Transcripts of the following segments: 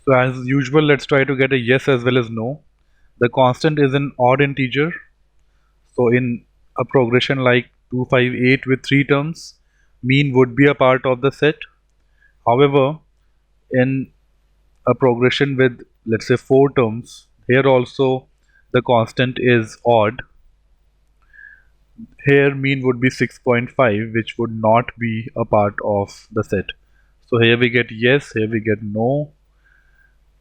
So as usual, let's try to get a yes as well as no. The constant is an odd integer. So in a progression like 258 with 3 terms, mean would be a part of the set. However, in a progression with, let's say, 4 terms, here also the constant is odd. Here mean would be 6.5, which would not be a part of the set. So here we get yes, here we get no.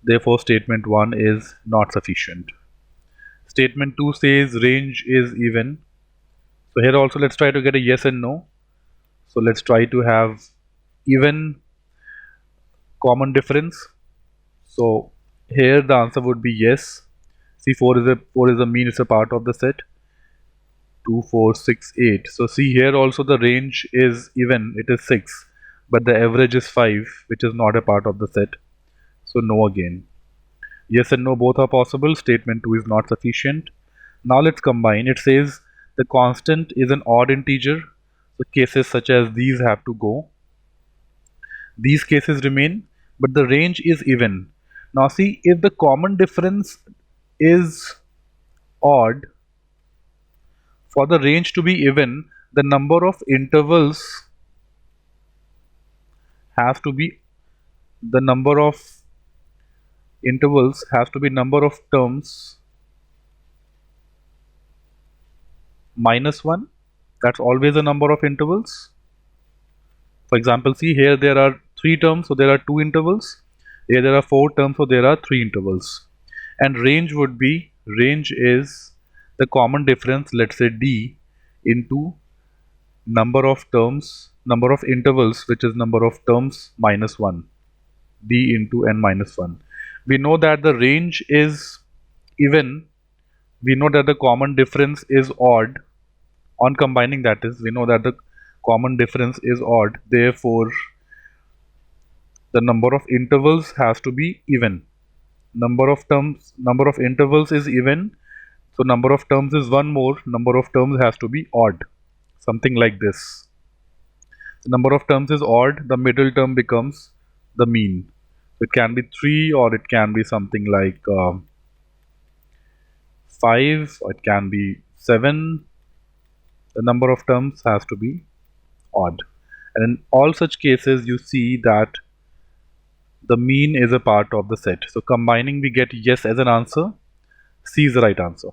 Therefore statement 1 is not sufficient. Statement 2 says range is even. So here also let's try to get a yes and no. So let's try to have even common difference. So here the answer would be yes. See, 4 is a mean, it's a part of the set. 2, 4, 6, 8. So see, here also the range is even, it is 6, but the average is 5, which is not a part of the set. So no again. Yes and no both are possible. Statement 2 is not sufficient. Now let's combine. It says the constant is an odd integer. So cases such as these have to go. These cases remain, but the range is even. Now see, if the common difference is odd, for the range to be even, the number of intervals has to be number of number of terms minus 1. That's always a number of intervals. For example, see here there are 3 terms, so there are 2 intervals. Here there are 4 terms, so there are 3 intervals. And range is the common difference, let's say d, into number of intervals, which is number of terms minus 1, d into n minus 1. We know that the range is even, we know that the common difference is odd. On combining, that is, we know that the common difference is odd, therefore the number of intervals has to be even. Number of intervals is even, so number of terms is 1 more, number of terms has to be odd, something like this. The number of terms is odd, the middle term becomes the mean. It can be 3, or it can be something like 5, or it can be 7. The number of terms has to be odd. And in all such cases, you see that the mean is a part of the set. So combining, we get yes as an answer. C is the right answer.